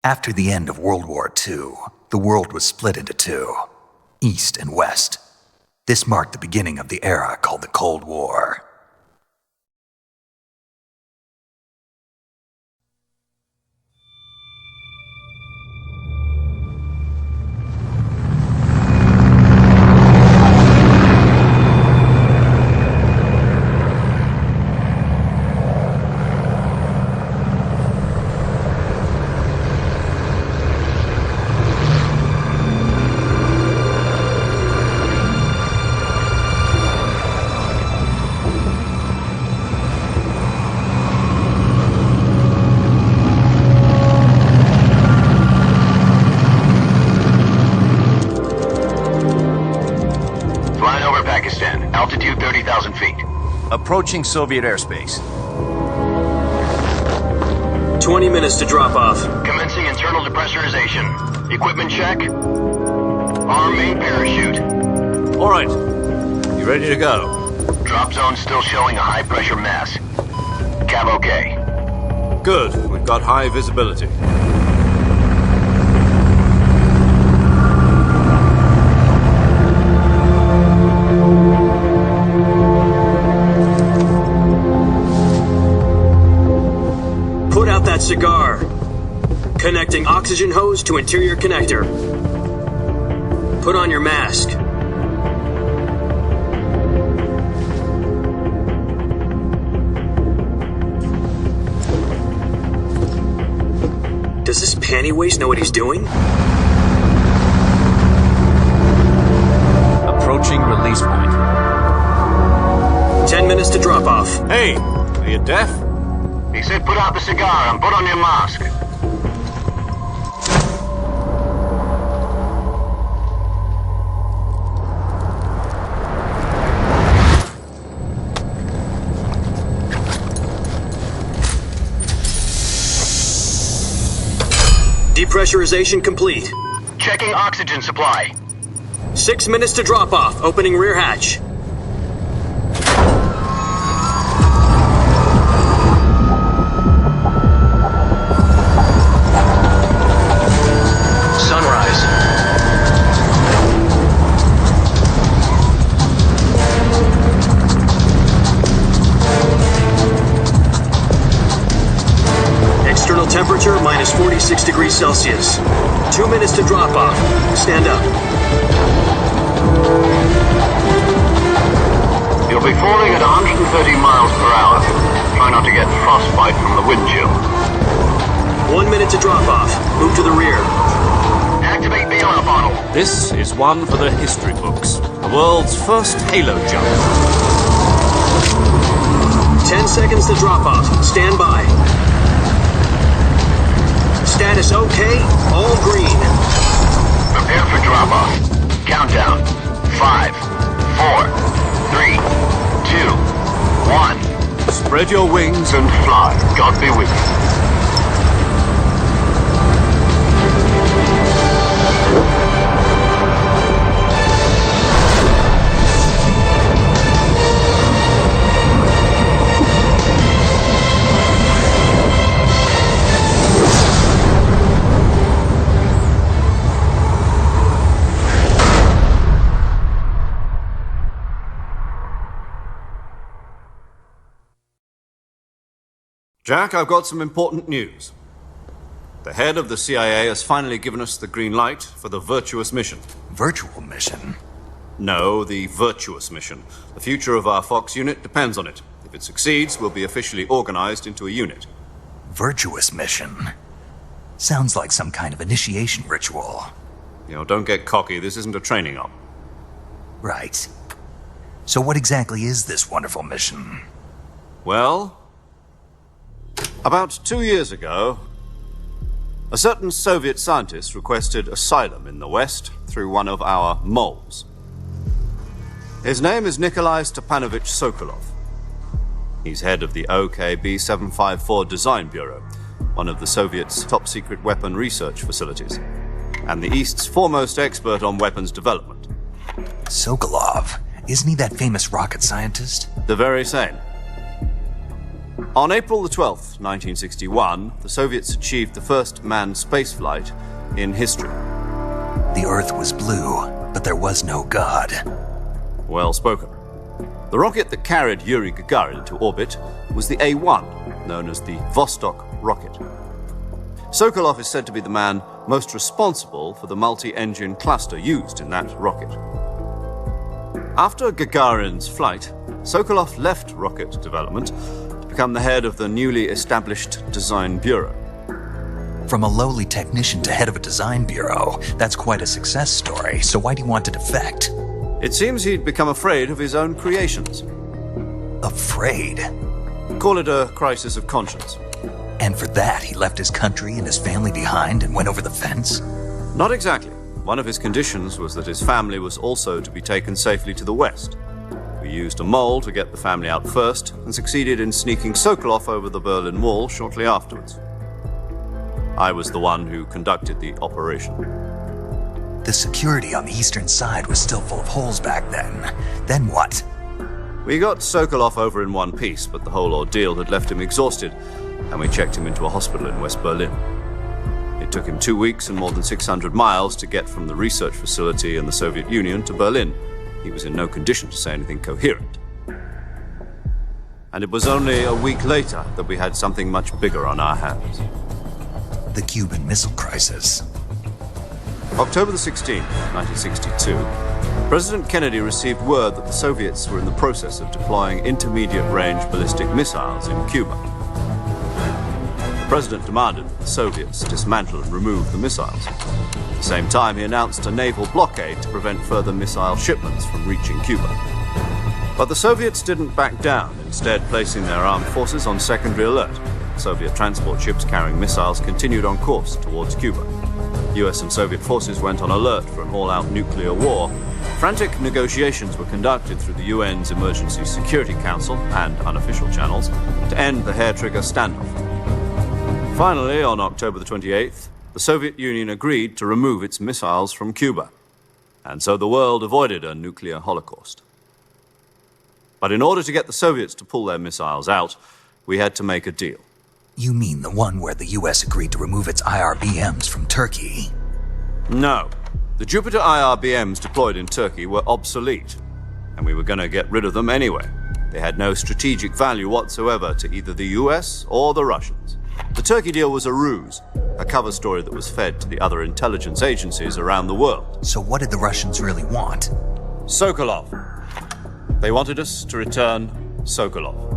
After the end of World War II, the world was split into two, East and West. This marked the beginning of the era called the Cold War. Altitude 30,000 feet. Approaching Soviet airspace. 20 minutes to drop off. Commencing internal depressurization. Equipment check. Arm main parachute. All right. You ready to go? Drop zone still showing a high pressure mass. Cav okay. Good. We've got high visibility. Put out that cigar. Connecting oxygen hose to interior connector. Put on your mask. Does this pantywaist know what he's doing? Approaching release point. 10 minutes to drop off. Hey, are you deaf? He said put out the cigar and put on your mask. Depressurization complete. Checking oxygen supply. 6 minutes to drop off. Opening rear hatch. Sunrise. External temperature minus 46 degrees Celsius. 2 minutes to drop off. Stand up. You'll be falling at 130 miles per hour. Try not to get frostbite from the wind chill. 1 minute to drop off. Move to the rear. Activate bailout bottle. This is one for the history books. The world's first halo jump. 10 seconds to drop off. Stand by. Status okay. All green. Prepare for drop off. Countdown. 5, 4, 3, 2, 1. Spread your wings And fly. God be with you. Jack, I've got some important news. The head of the CIA has finally given us the green light for the Virtuous mission. Virtual mission? No, the Virtuous mission. The future of our Fox unit depends on it. If it succeeds, we'll be officially organized into a unit. Virtuous mission? Sounds like some kind of initiation ritual. Don't get cocky. This isn't a training op. Right. So what exactly is this wonderful mission? Well, about 2 years ago, a certain Soviet scientist requested asylum in the West through one of our moles. His name is Nikolai Stepanovich Sokolov. He's head of the OKB-754 Design Bureau, one of the Soviets' top-secret weapon research facilities, and the East's foremost expert on weapons development. Sokolov? Isn't he that famous rocket scientist? The very same. On April the 12th, 1961, the Soviets achieved the first manned spaceflight in history. The Earth was blue, but there was no God. Well spoken. The rocket that carried Yuri Gagarin into orbit was the A-1, known as the Vostok rocket. Sokolov is said to be the man most responsible for the multi-engine cluster used in that rocket. After Gagarin's flight, Sokolov left rocket development to become the head of the newly established Design Bureau. From a lowly technician to head of a design bureau, that's quite a success story, so why'd he want to defect? It seems he'd become afraid of his own creations. Afraid? Call it a crisis of conscience. And for that, he left his country and his family behind and went over the fence? Not exactly. One of his conditions was that his family was also to be taken safely to the west. We used a mole to get the family out first and succeeded in sneaking Sokolov over the Berlin Wall shortly afterwards. I was the one who conducted the operation. The security on the eastern side was still full of holes back then. Then what? We got Sokolov over in one piece, but the whole ordeal had left him exhausted, and we checked him into a hospital in West Berlin. It took him 2 weeks and more than 600 miles to get from the research facility in the Soviet Union to Berlin. He was in no condition to say anything coherent. And it was only a week later that we had something much bigger on our hands. The Cuban Missile Crisis. October the 16th, 1962, President Kennedy received word that the Soviets were in the process of deploying intermediate-range ballistic missiles in Cuba. The President demanded that the Soviets dismantle and remove the missiles. At the same time, he announced a naval blockade to prevent further missile shipments from reaching Cuba. But the Soviets didn't back down, instead placing their armed forces on secondary alert. Soviet transport ships carrying missiles continued on course towards Cuba. US and Soviet forces went on alert for an all-out nuclear war. Frantic negotiations were conducted through the UN's Emergency Security Council and unofficial channels to end the hair-trigger standoff. Finally, on October the 28th, the Soviet Union agreed to remove its missiles from Cuba, and so the world avoided a nuclear holocaust. But in order to get the Soviets to pull their missiles out, we had to make a deal. You mean the one where the US agreed to remove its IRBMs from Turkey? No. The Jupiter IRBMs deployed in Turkey were obsolete, and we were going to get rid of them anyway. They had no strategic value whatsoever to either the US or the Russians. The Turkey deal was a ruse, a cover story that was fed to the other intelligence agencies around the world. So what did the Russians really want? Sokolov. They wanted us to return Sokolov.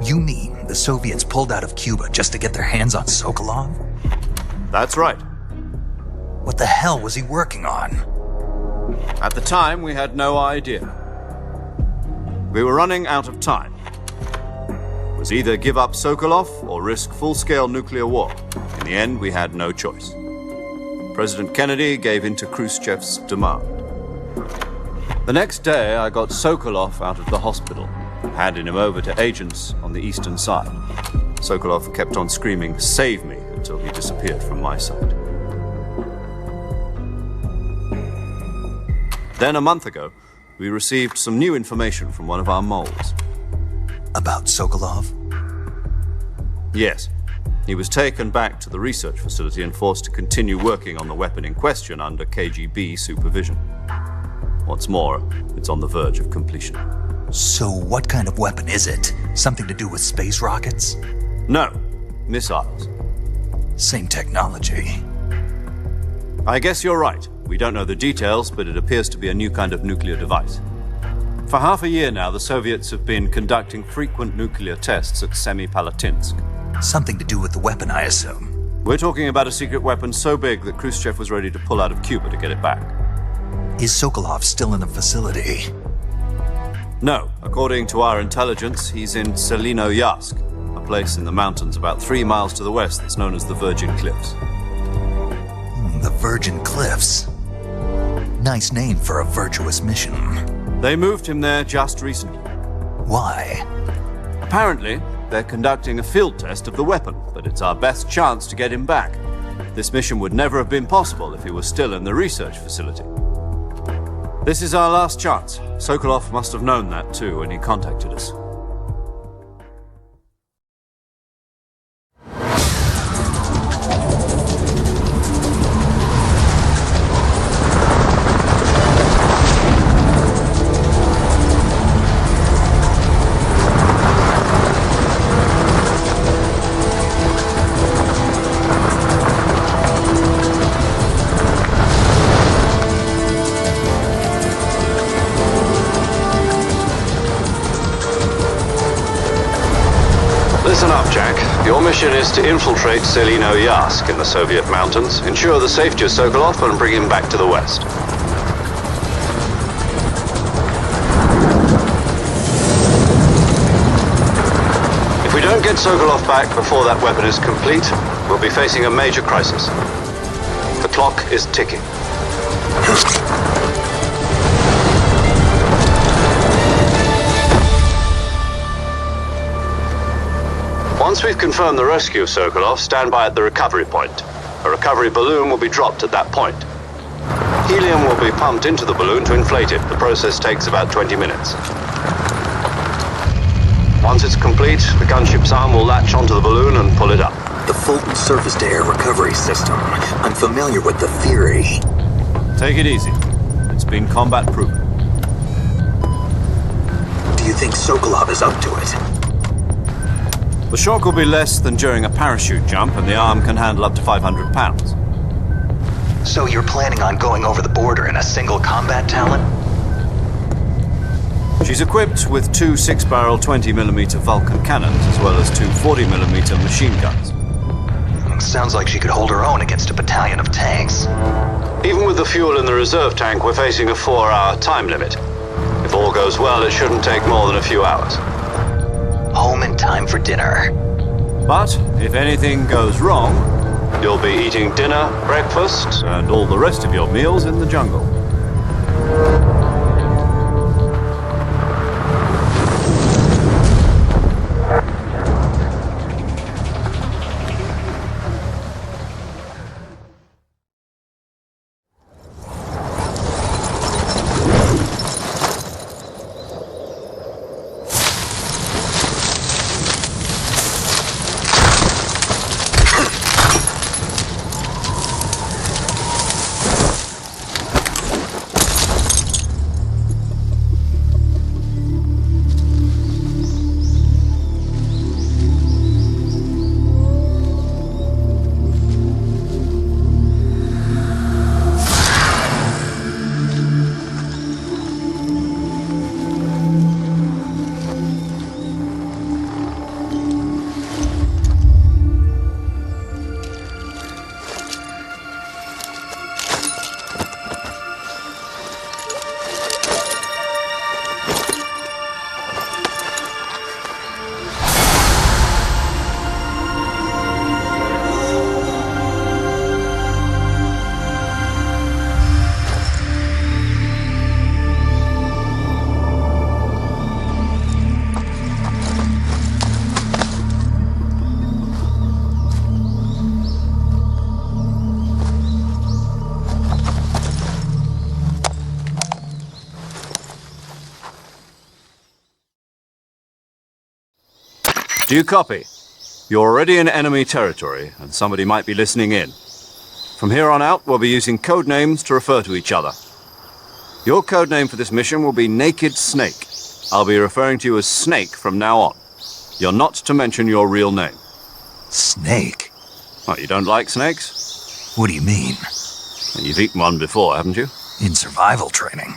You mean the Soviets pulled out of Cuba just to get their hands on Sokolov? That's right. What the hell was he working on? At the time, we had no idea. We were running out of time. It was either give up Sokolov or risk full-scale nuclear war. In the end, we had no choice. President Kennedy gave in to Khrushchev's demand. The next day, I got Sokolov out of the hospital, handing him over to agents on the eastern side. Sokolov kept on screaming, "Save me," until he disappeared from my sight. Then a month ago, we received some new information from one of our moles. About Sokolov? Yes. He was taken back to the research facility and forced to continue working on the weapon in question under KGB supervision. What's more, it's on the verge of completion. So what kind of weapon is it? Something to do with space rockets? No, missiles. Same technology. I guess you're right. We don't know the details, but it appears to be a new kind of nuclear device. For half a year now, the Soviets have been conducting frequent nuclear tests at Semipalatinsk. Something to do with the weapon, I assume. We're talking about a secret weapon so big that Khrushchev was ready to pull out of Cuba to get it back. Is Sokolov still in the facility? No. According to our intelligence, he's in Selinoyarsk, a place in the mountains about 3 miles to the west that's known as the Virgin Cliffs. The Virgin Cliffs. Nice name for a virtuous mission. They moved him there just recently. Why? Apparently, they're conducting a field test of the weapon, but it's our best chance to get him back. This mission would never have been possible if he was still in the research facility. This is our last chance. Sokolov must have known that too when he contacted us. Listen up, Jack. Your mission is to infiltrate Selino Yask in the Soviet mountains, ensure the safety of Sokolov, and bring him back to the West. If we don't get Sokolov back before that weapon is complete, we'll be facing a major crisis. The clock is ticking. Once we've confirmed the rescue of Sokolov, stand by at the recovery point. A recovery balloon will be dropped at that point. Helium will be pumped into the balloon to inflate it. The process takes about 20 minutes. Once it's complete, the gunship's arm will latch onto the balloon and pull it up. The Fulton surface-to-air recovery system. I'm familiar with the theory. Take it easy. It's been combat-proven. Do you think Sokolov is up to it? The shock will be less than during a parachute jump, and the arm can handle up to 500 pounds. So you're planning on going over the border in a single combat talent? She's equipped with two 6-barrel 20mm Vulcan cannons, as well as two 40mm machine guns. Sounds like she could hold her own against a battalion of tanks. Even with the fuel in the reserve tank, we're facing a 4-hour time limit. If all goes well, it shouldn't take more than a few hours. Home in time for dinner. But if anything goes wrong, you'll be eating dinner, breakfast, and all the rest of your meals in the jungle. Do you copy? You're already in enemy territory, and somebody might be listening in. From here on out, we'll be using code names to refer to each other. Your code name for this mission will be Naked Snake. I'll be referring to you as Snake from now on. You're not to mention your real name. Snake? What, you don't like snakes? What do you mean? You've eaten one before, haven't you? In survival training.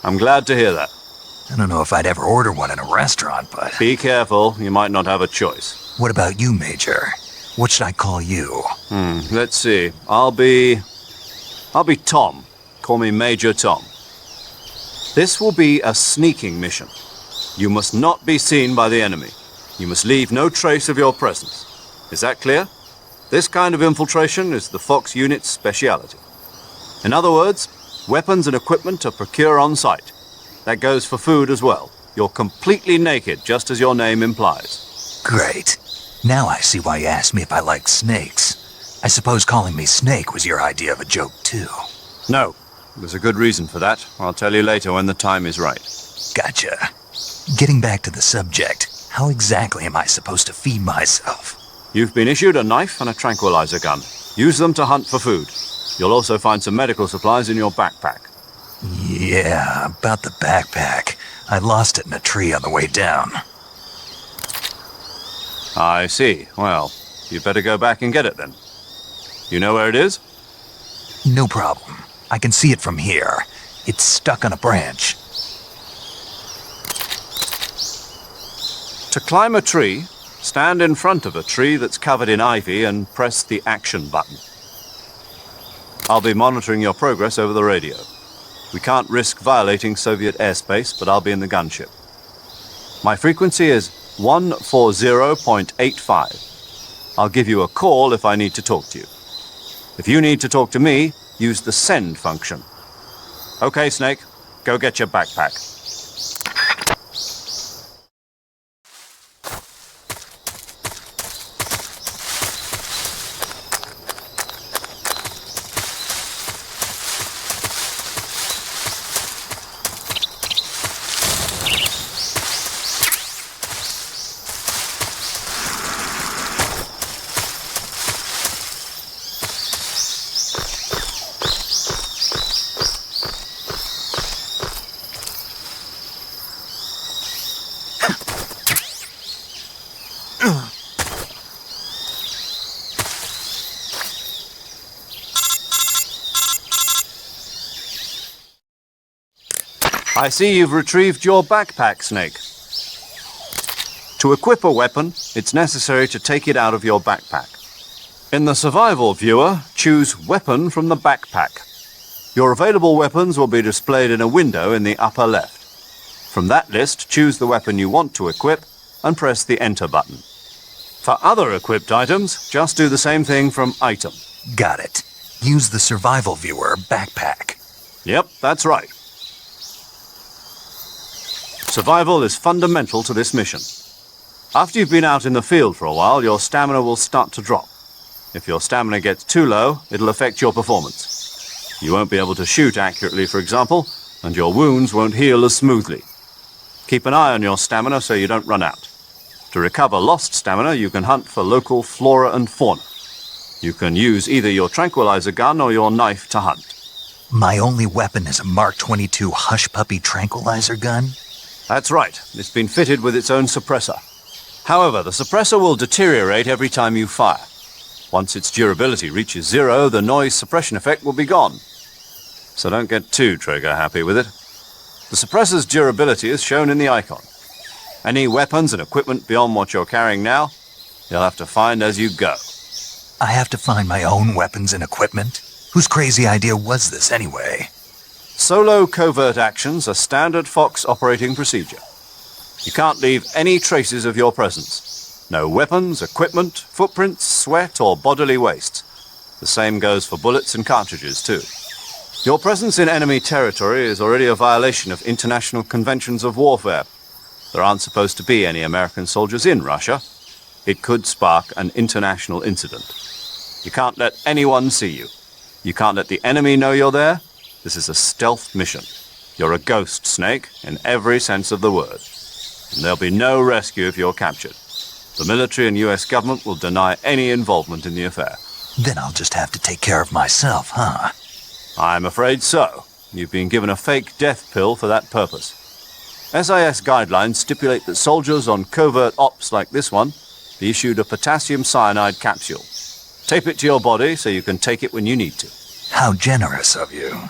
I'm glad to hear that. I don't know if I'd ever order one in a restaurant, but... Be careful, you might not have a choice. What about you, Major? What should I call you? Let's see. I'll be Tom. Call me Major Tom. This will be a sneaking mission. You must not be seen by the enemy. You must leave no trace of your presence. Is that clear? This kind of infiltration is the Fox unit's speciality. In other words, weapons and equipment are procured on site. That goes for food as well. You're completely naked, just as your name implies. Great. Now I see why you asked me if I like snakes. I suppose calling me Snake was your idea of a joke, too. No, there's a good reason for that. I'll tell you later when the time is right. Gotcha. Getting back to the subject, how exactly am I supposed to feed myself? You've been issued a knife and a tranquilizer gun. Use them to hunt for food. You'll also find some medical supplies in your backpack. Yeah, about the backpack. I lost it in a tree on the way down. I see. Well, you'd better go back and get it then. You know where it is? No problem. I can see it from here. It's stuck on a branch. To climb a tree, stand in front of a tree that's covered in ivy and press the action button. I'll be monitoring your progress over the radio. We can't risk violating Soviet airspace, but I'll be in the gunship. My frequency is 140.85. I'll give you a call if I need to talk to you. If you need to talk to me, use the send function. Okay, Snake, go get your backpack. I see you've retrieved your backpack, Snake. To equip a weapon, it's necessary to take it out of your backpack. In the survival viewer, choose Weapon from the backpack. Your available weapons will be displayed in a window in the upper left. From that list, choose the weapon you want to equip and press the Enter button. For other equipped items, just do the same thing from Item. Got it. Use the survival viewer backpack. Yep, that's right. Survival is fundamental to this mission. After you've been out in the field for a while, your stamina will start to drop. If your stamina gets too low, it'll affect your performance. You won't be able to shoot accurately, for example, and your wounds won't heal as smoothly. Keep an eye on your stamina so you don't run out. To recover lost stamina, you can hunt for local flora and fauna. You can use either your tranquilizer gun or your knife to hunt. My only weapon is a Mark 22 Hush Puppy tranquilizer gun? That's right. It's been fitted with its own suppressor. However, the suppressor will deteriorate every time you fire. Once its durability reaches 0, the noise suppression effect will be gone. So don't get too trigger-happy with it. The suppressor's durability is shown in the icon. Any weapons and equipment beyond what you're carrying now, you'll have to find as you go. I have to find my own weapons and equipment? Whose crazy idea was this anyway? Solo covert actions are standard Fox operating procedure. You can't leave any traces of your presence. No weapons, equipment, footprints, sweat, or bodily waste. The same goes for bullets and cartridges, too. Your presence in enemy territory is already a violation of international conventions of warfare. There aren't supposed to be any American soldiers in Russia. It could spark an international incident. You can't let anyone see you. You can't let the enemy know you're there. This is a stealth mission. You're a ghost, Snake, in every sense of the word. And there'll be no rescue if you're captured. The military and US government will deny any involvement in the affair. Then I'll just have to take care of myself, huh? I'm afraid so. You've been given a fake death pill for that purpose. SIS guidelines stipulate that soldiers on covert ops like this one be issued a potassium cyanide capsule. Tape it to your body so you can take it when you need to. How generous of you.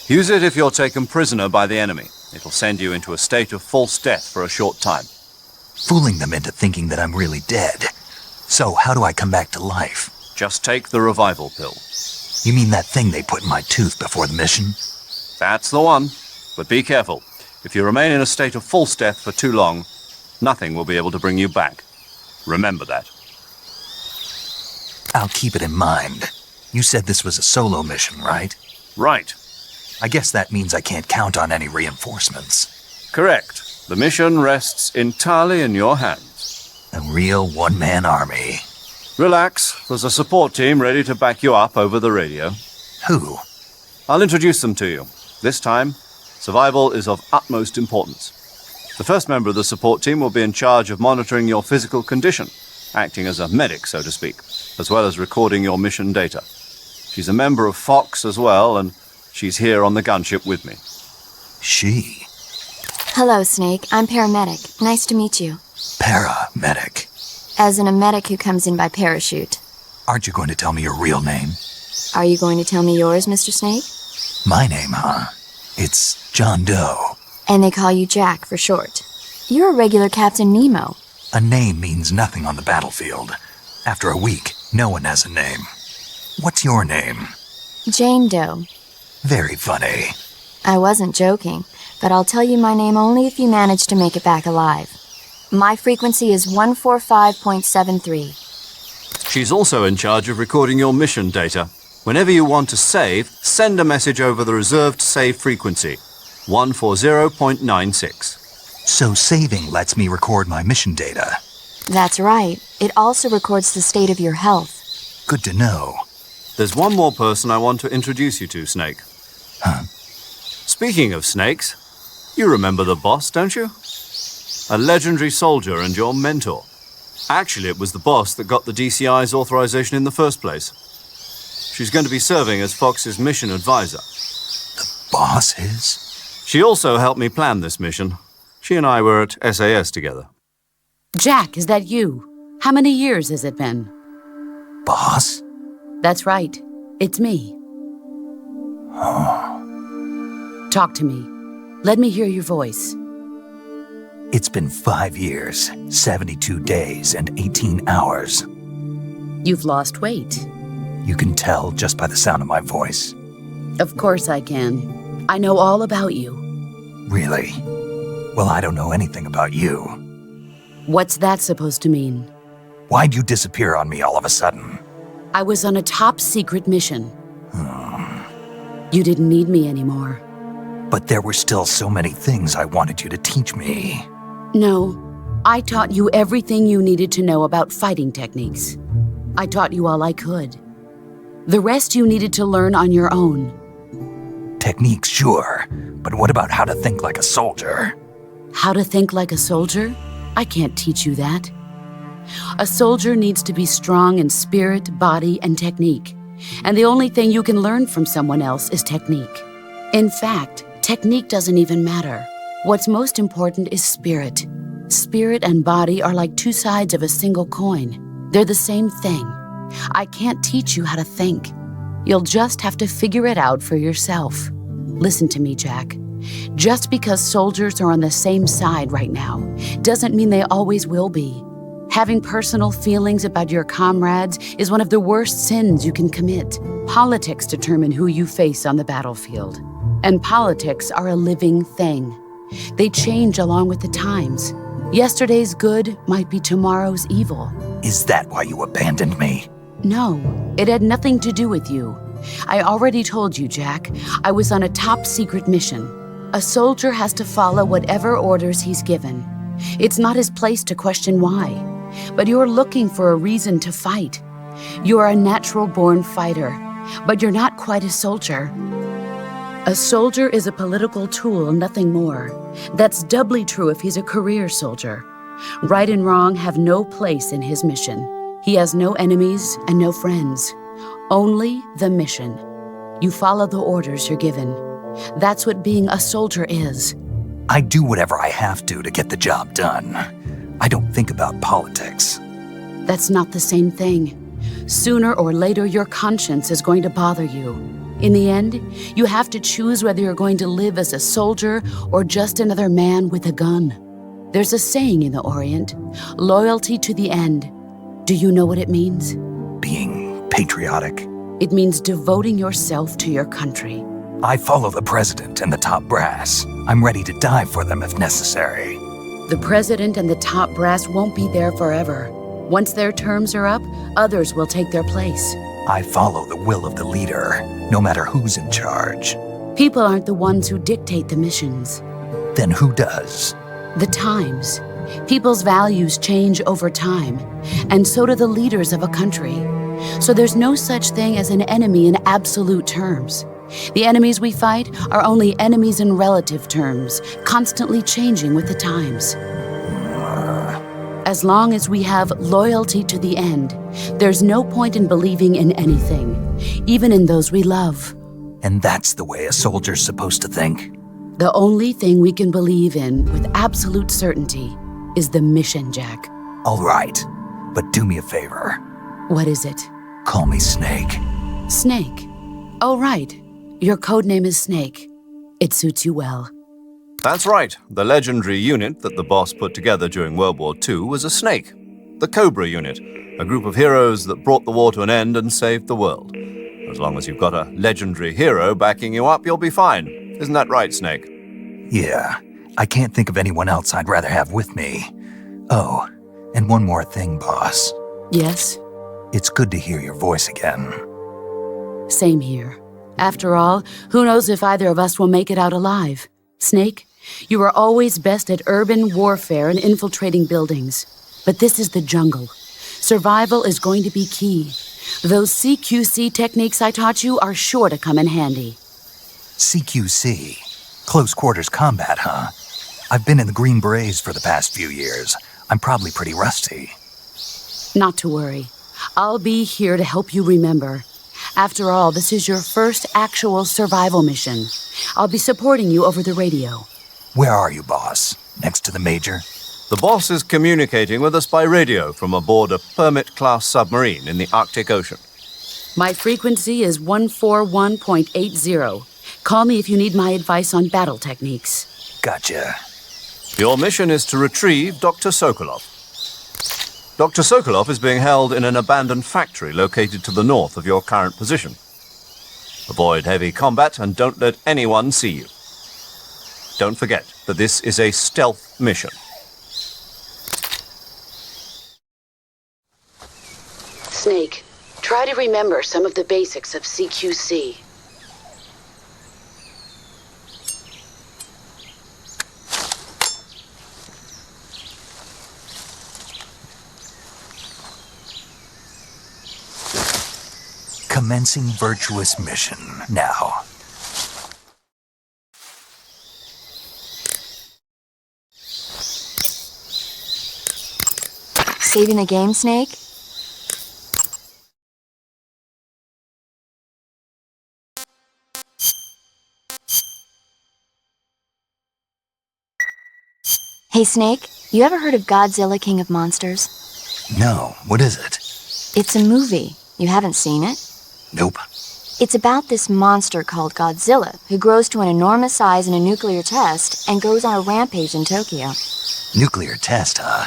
Use it if you're taken prisoner by the enemy. It'll send you into a state of false death for a short time. Fooling them into thinking that I'm really dead. So how do I come back to life? Just take the revival pill. You mean that thing they put in my tooth before the mission? That's the one. But be careful. If you remain in a state of false death for too long, nothing will be able to bring you back. Remember that. I'll keep it in mind. You said this was a solo mission, right? Right. I guess that means I can't count on any reinforcements. Correct. The mission rests entirely in your hands. A real one-man army. Relax. There's a support team ready to back you up over the radio. Who? I'll introduce them to you. This time, survival is of utmost importance. The first member of the support team will be in charge of monitoring your physical condition, acting as a medic, so to speak, as well as recording your mission data. She's a member of Fox as well, and she's here on the gunship with me. She? Hello, Snake. I'm paramedic. Nice to meet you. Paramedic. As in a medic who comes in by parachute. Aren't you going to tell me your real name? Are you going to tell me yours, Mr. Snake? My name, huh? It's John Doe. And they call you Jack for short. You're a regular Captain Nemo. A name means nothing on the battlefield. After a week, no one has a name. What's your name? Jane Doe. Very funny. I wasn't joking, but I'll tell you my name only if you manage to make it back alive. My frequency is 145.73. She's also in charge of recording your mission data. Whenever you want to save, send a message over the reserved save frequency, 140.96. So saving lets me record my mission data. That's right. It also records the state of your health. Good to know. There's one more person I want to introduce you to, Snake. Huh? Speaking of snakes, you remember the boss, don't you? A legendary soldier and your mentor. Actually, it was the boss that got the DCI's authorization in the first place. She's going to be serving as Fox's mission advisor. Boss is? She also helped me plan this mission. She and I were at SAS together. Jack, is that you? How many years has it been? Boss? That's right. It's me. Talk to me. Let me hear your voice. It's been 5 years, 72 days, and 18 hours. You've lost weight. You can tell just by the sound of my voice. Of course I can. I know all about you. Really? Well, I don't know anything about you. What's that supposed to mean? Why'd you disappear on me all of a sudden? I was on a top-secret mission. You didn't need me anymore. But there were still so many things I wanted you to teach me. No, I taught you everything you needed to know about fighting techniques. I taught you all I could. The rest you needed to learn on your own. Techniques, sure. But what about how to think like a soldier? How to think like a soldier? I can't teach you that. A soldier needs to be strong in spirit, body, and technique. And the only thing you can learn from someone else is technique. In fact, technique doesn't even matter. What's most important is spirit. Spirit and body are like two sides of a single coin. They're the same thing. I can't teach you how to think. You'll just have to figure it out for yourself. Listen to me, Jack. Just because soldiers are on the same side right now doesn't mean they always will be. Having personal feelings about your comrades is one of the worst sins you can commit. Politics determine who you face on the battlefield. And politics are a living thing. They change along with the times. Yesterday's good might be tomorrow's evil. Is that why you abandoned me? No, it had nothing to do with you. I already told you, Jack. I was on a top-secret mission. A soldier has to follow whatever orders he's given. It's not his place to question why. But you're looking for a reason to fight. You're a natural-born fighter, but you're not quite a soldier. A soldier is a political tool, nothing more. That's doubly true if he's a career soldier. Right and wrong have no place in his mission. He has no enemies and no friends. Only the mission. You follow the orders you're given. That's what being a soldier is. I do whatever I have to get the job done. I don't think about politics. That's not the same thing. Sooner or later, your conscience is going to bother you. In the end, you have to choose whether you're going to live as a soldier or just another man with a gun. There's a saying in the Orient, loyalty to the end. Do you know what it means? Being patriotic. It means devoting yourself to your country. I follow the president and the top brass. I'm ready to die for them if necessary. The president and the top brass won't be there forever. Once their terms are up, others will take their place. I follow the will of the leader, no matter who's in charge. People aren't the ones who dictate the missions. Then who does? The times. People's values change over time, and so do the leaders of a country. So there's no such thing as an enemy in absolute terms. The enemies we fight are only enemies in relative terms, constantly changing with the times. As long as we have loyalty to the end, there's no point in believing in anything, even in those we love. And that's the way a soldier's supposed to think? The only thing we can believe in with absolute certainty is the mission, Jack. All right, but do me a favor. What is it? Call me Snake. Snake. Oh, right. Your code name is Snake. It suits you well. That's right. The legendary unit that the boss put together during World War II was a snake. The Cobra unit, a group of heroes that brought the war to an end and saved the world. As long as you've got a legendary hero backing you up, you'll be fine. Isn't that right, Snake? Yeah, I can't think of anyone else I'd rather have with me. Oh, and one more thing, boss. Yes? It's good to hear your voice again. Same here. After all, who knows if either of us will make it out alive? Snake, you are always best at urban warfare and infiltrating buildings. But this is the jungle. Survival is going to be key. Those CQC techniques I taught you are sure to come in handy. CQC? Close quarters combat, huh? I've been in the Green Berets for the past few years. I'm probably pretty rusty. Not to worry. I'll be here to help you remember. After all, this is your first actual survival mission. I'll be supporting you over the radio. Where are you, boss? Next to the Major? The boss is communicating with us by radio from aboard a Permit-class submarine in the Arctic Ocean. My frequency is 141.80. Call me if you need my advice on battle techniques. Gotcha. Your mission is to retrieve Dr. Sokolov. Dr. Sokolov is being held in an abandoned factory located to the north of your current position. Avoid heavy combat and don't let anyone see you. Don't forget that this is a stealth mission. Snake, try to remember some of the basics of CQC. Commencing Virtuous mission now. Saving the game, Snake? Hey, Snake, you ever heard of Godzilla, King of Monsters? No, what is it? It's a movie. You haven't seen it? Nope. It's about this monster called Godzilla, who grows to an enormous size in a nuclear test and goes on a rampage in Tokyo. Nuclear test, huh?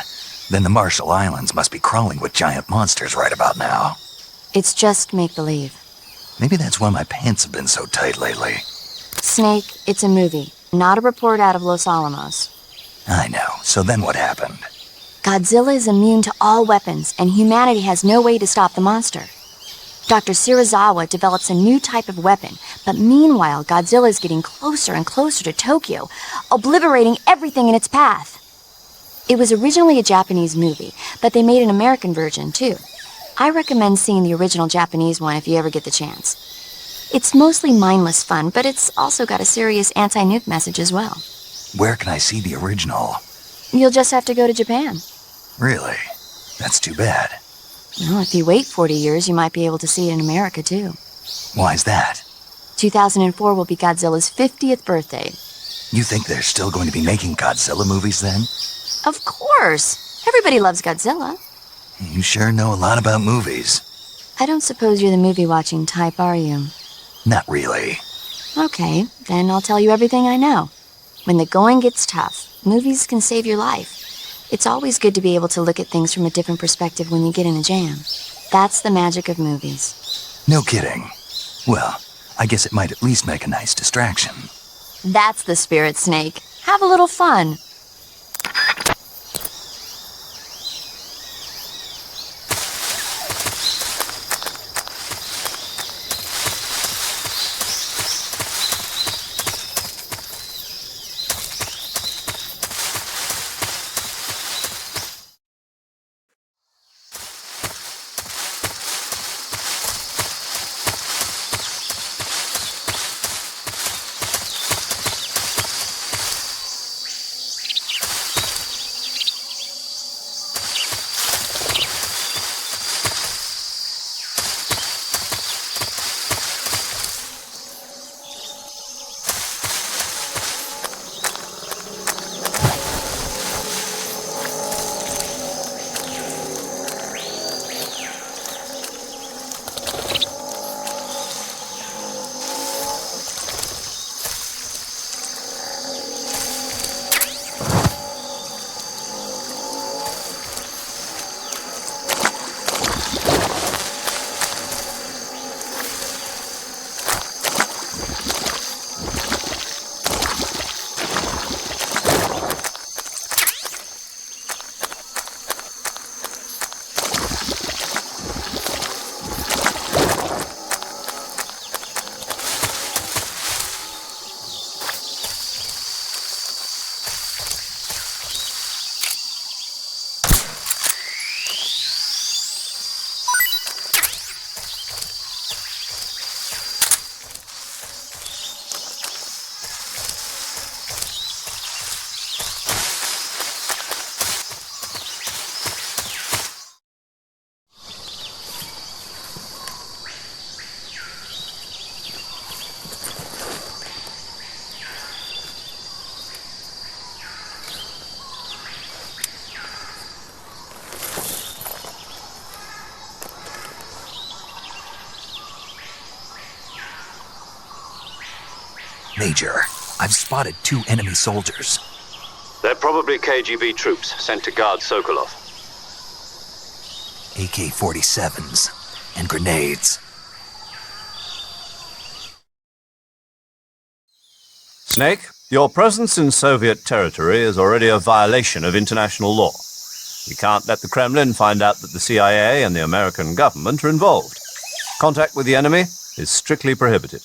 Then the Marshall Islands must be crawling with giant monsters right about now. It's just make-believe. Maybe that's why my pants have been so tight lately. Snake, it's a movie, not a report out of Los Alamos. I know. So then what happened? Godzilla is immune to all weapons, and humanity has no way to stop the monster. Dr. Shirazawa develops a new type of weapon, but meanwhile, Godzilla is getting closer and closer to Tokyo, obliterating everything in its path. It was originally a Japanese movie, but they made an American version, too. I recommend seeing the original Japanese one if you ever get the chance. It's mostly mindless fun, but it's also got a serious anti-nuke message as well. Where can I see the original? You'll just have to go to Japan. Really? That's too bad. Well, if you wait 40 years, you might be able to see it in America, too. Why's that? 2004 will be Godzilla's 50th birthday. You think they're still going to be making Godzilla movies then? Of course! Everybody loves Godzilla. You sure know a lot about movies. I don't suppose you're the movie-watching type, are you? Not really. Okay, then I'll tell you everything I know. When the going gets tough, movies can save your life. It's always good to be able to look at things from a different perspective when you get in a jam. That's the magic of movies. No kidding. Well, I guess it might at least make a nice distraction. That's the spirit, Snake. Have a little fun. Major, I've spotted 2 enemy soldiers. They're probably KGB troops sent to guard Sokolov. AK-47s and grenades. Snake, your presence in Soviet territory is already a violation of international law. We can't let the Kremlin find out that the CIA and the American government are involved. Contact with the enemy is strictly prohibited.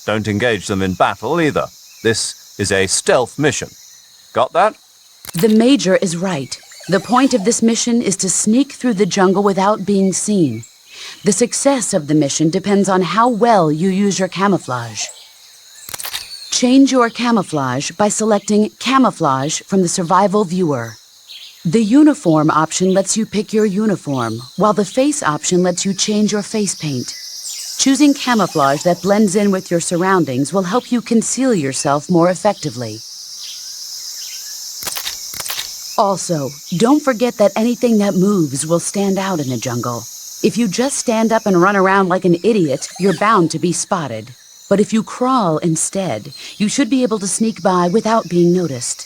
Don't engage them in battle either. This is a stealth mission. Got that? The Major is right. The point of this mission is to sneak through the jungle without being seen. The success of the mission depends on how well you use your camouflage. Change your camouflage by selecting Camouflage from the Survival Viewer. The Uniform option lets you pick your uniform, while the Face option lets you change your face paint. Choosing camouflage that blends in with your surroundings will help you conceal yourself more effectively. Also, don't forget that anything that moves will stand out in the jungle. If you just stand up and run around like an idiot, you're bound to be spotted. But if you crawl instead, you should be able to sneak by without being noticed.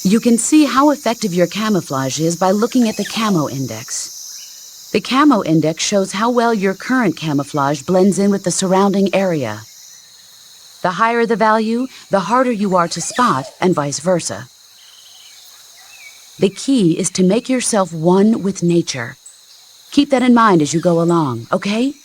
You can see how effective your camouflage is by looking at the Camo Index. The Camo Index shows how well your current camouflage blends in with the surrounding area. The higher the value, the harder you are to spot, and vice versa. The key is to make yourself one with nature. Keep that in mind as you go along, okay?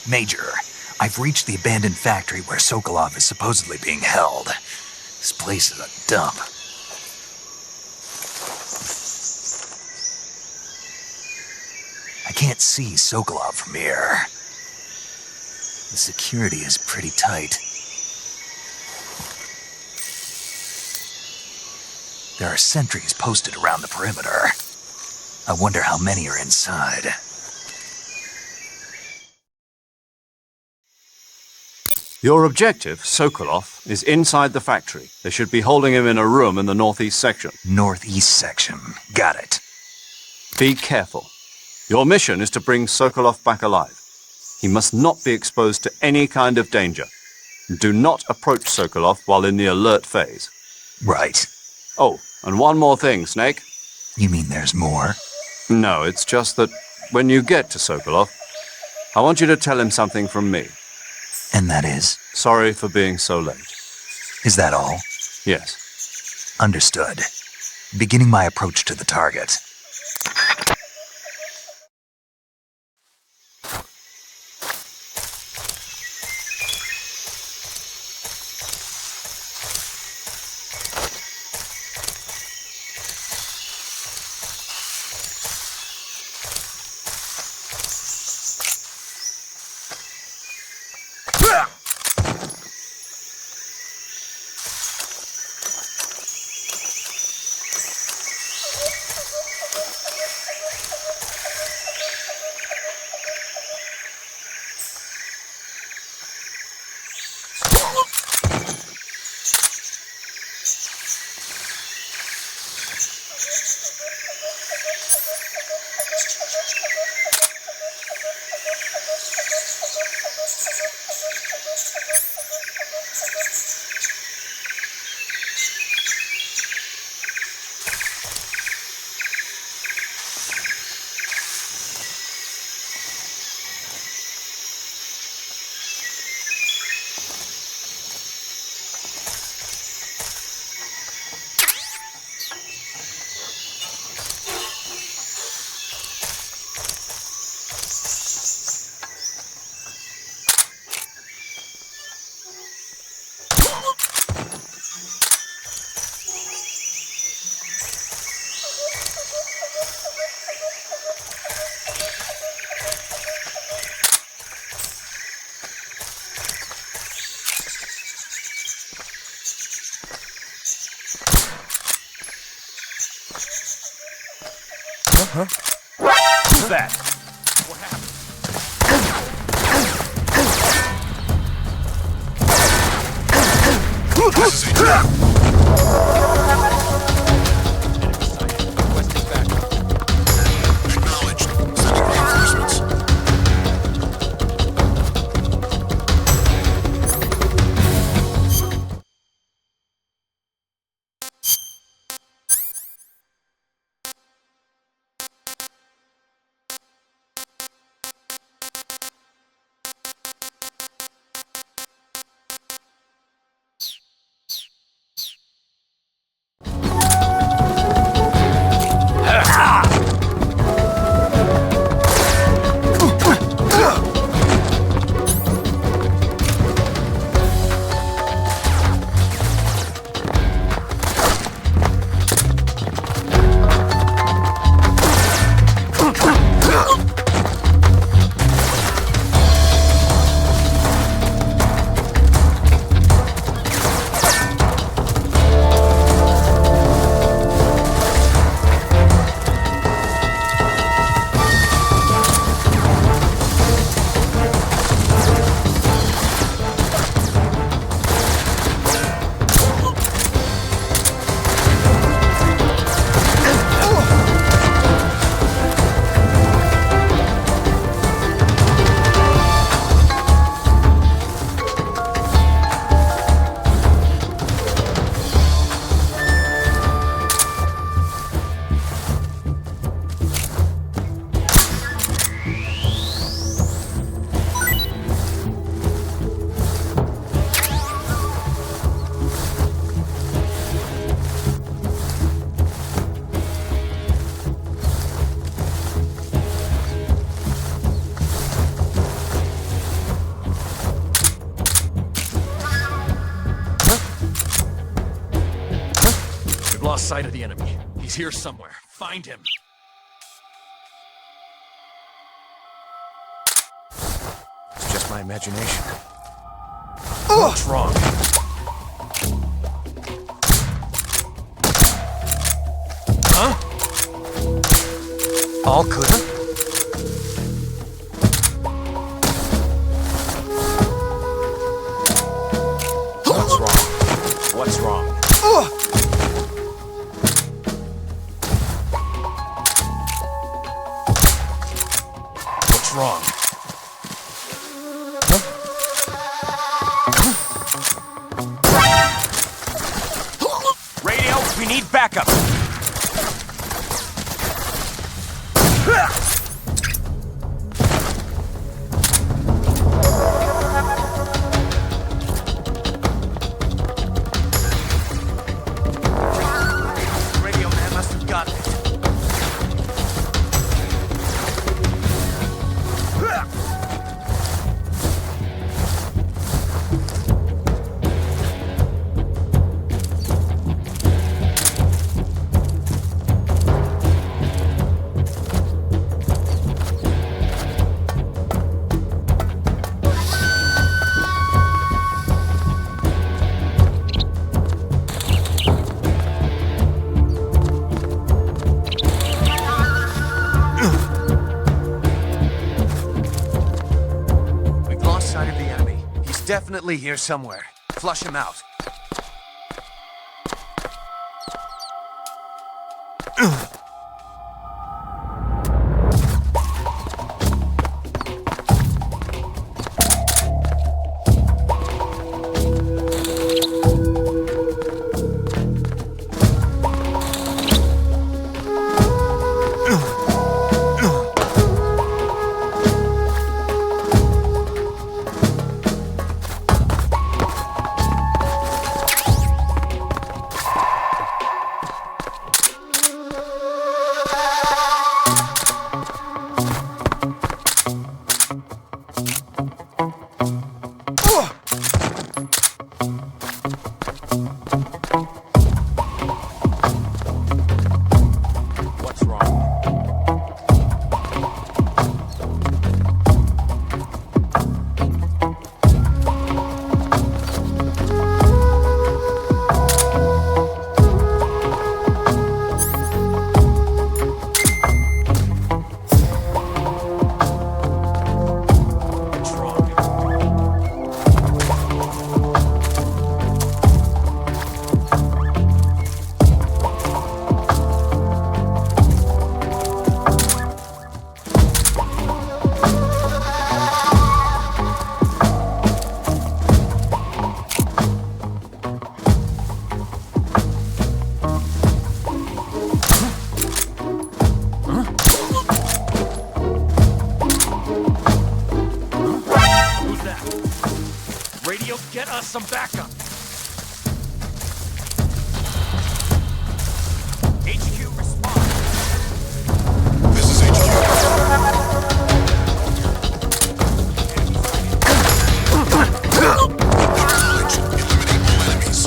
Major, I've reached the abandoned factory where Sokolov is supposedly being held. This place is a dump. I can't see Sokolov from here. The security is pretty tight. There are sentries posted around the perimeter. I wonder how many are inside. Your objective, Sokolov, is inside the factory. They should be holding him in a room in the northeast section. Northeast section. Got it. Be careful. Your mission is to bring Sokolov back alive. He must not be exposed to any kind of danger. Do not approach Sokolov while in the alert phase. Right. Oh, and one more thing, Snake. You mean there's more? No, it's just that when you get to Sokolov, I want you to tell him something from me. And that is? Sorry for being so late. Is that all? Yes. Understood. Beginning my approach to the target. Who's that? What happened? This is a trap! Requesting backup. Acknowledged. Sending reinforcements. sight of the enemy. He's here somewhere. Find him. It's just my imagination. What's wrong? Huh? All clear? What's wrong? What's wrong? What's wrong? Radio, we need backup. Radio man must have gotten it. We've lost sight of the enemy. He's definitely here somewhere. Flush him out. What's wrong? What's wrong? Who's that? Radio, get us some backup. HQ, respond. This is HQ. Acknowledge. Eliminate all enemies.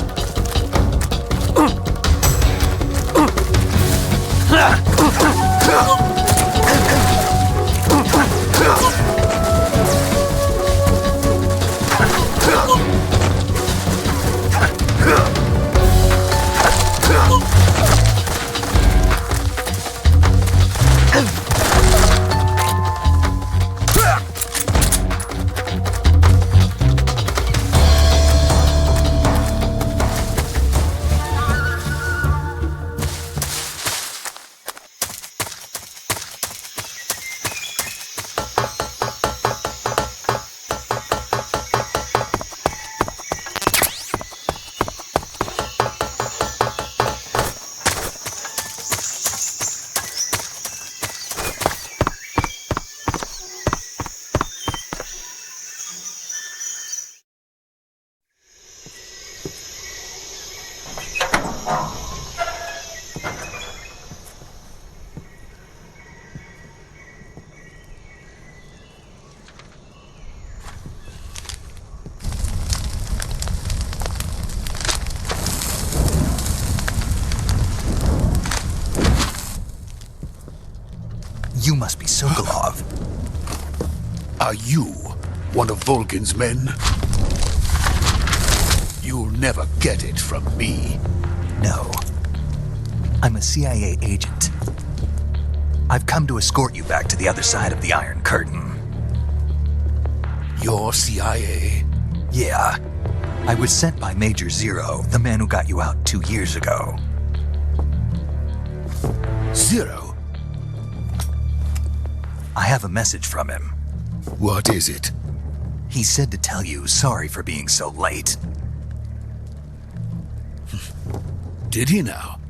Sokolov. Are you one of Volgin's men? You'll never get it from me. No. I'm a CIA agent. I've come to escort you back to the other side of the Iron Curtain. You're CIA? Yeah. I was sent by Major Zero, the man who got you out 2 years ago. Zero? I have a message from him. What is it? He said to tell you sorry for being so late. Did he now?